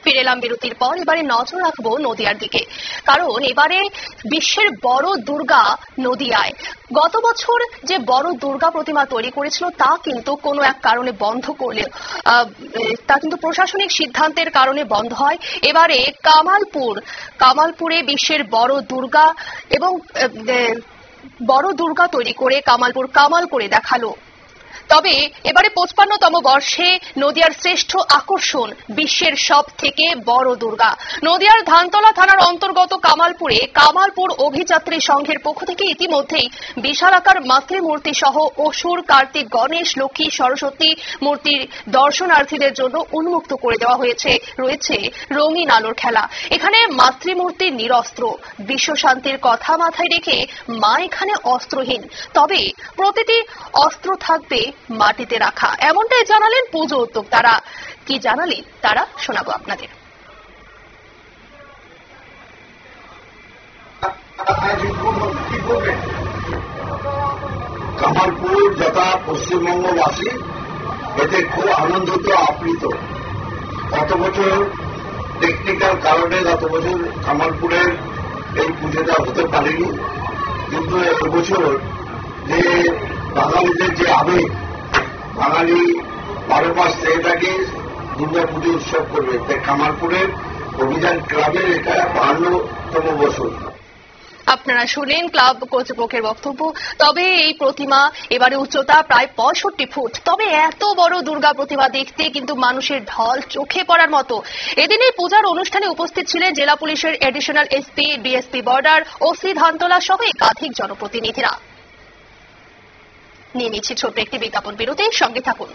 ফিরে এলাম বিরতির পর। এবারে নজর রাখবো নদিয়ার দিকে, কারণ এবারে বিশ্বের বড় দুর্গা নদিয়ায়। গত বছর যে বড় দুর্গা প্রতিমা তৈরি করেছিল তা কিন্তু কোনো এক কারণে বন্ধ করলে তা কিন্তু প্রশাসনিক সিদ্ধান্তের কারণে বন্ধ হয়। এবারে কামালপুরে বিশ্বের বড় দুর্গা এবং বড় দুর্গা তৈরি করে কামালপুর কামাল করে দেখালো। তবে এবারে 55তম বর্ষে নদিয়ার শ্রেষ্ঠ আকর্ষণ বিশ্বের সব থেকে বড় দুর্গা। নদিয়ার ধানতলা থানার অন্তর্গত কামালপুরে কামালপুর অভিযাত্রী সংঘের পক্ষ থেকে ইতিমধ্যেই বিশালাকার মাতৃমূর্তি সহ অসুর, কার্তিক, গণেশ, লক্ষ্মী, সরস্বতী মূর্তির দর্শনার্থীদের জন্য উন্মুক্ত করে দেওয়া হয়েছে। রয়েছে রঙিন আলোর খেলা। এখানে মাতৃমূর্তি নিরস্ত্র, বিশ্ব শান্তির কথা মাথায় রেখে মা এখানে অস্ত্রহীন, তবে প্রতিটি অস্ত্র থাকবে মাটিতে রাখা, এমনটাই জানালেন পুজো উদ্যোক্তারা। কি জানালেন তারা শোনাবো আপনাদের। কামালপুর যথা পশ্চিমবঙ্গবাসী এতে খুব আনন্দিত, আপ্লুত। গত বছর টেকনিক্যাল কারণে গত বছর কামালপুরের এই পুজোটা হতে পারেনি, কিন্তু এবছর যে বাঙালিদের যে আবেগ, বাঙালি 12 মাস থেকে থাকে দুর্গা পুজো উৎসব করবে, তাই কামালপুরের অভিযান ক্লাবের এটা 52তম বছর। আপনারা শুনলেন ক্লাব কর্তৃপক্ষের বক্তব্য। তবে এই প্রতিমা এবারে উচ্চতা প্রায় 65 ফুট। তবে এত বড় দুর্গা প্রতিমা দেখতে কিন্তু মানুষের ঢল চোখে পড়ার মতো। এদিন এই পূজার অনুষ্ঠানে উপস্থিত ছিলেন জেলা পুলিশের additional SP, DSP border, OC Dhantala সহ একাধিক জনপ্রতিনিধিরা। নিয়ে নিচ্ছি ছোট্ট একটি বিজ্ঞাপন বিরতির সঙ্গে থাকুন।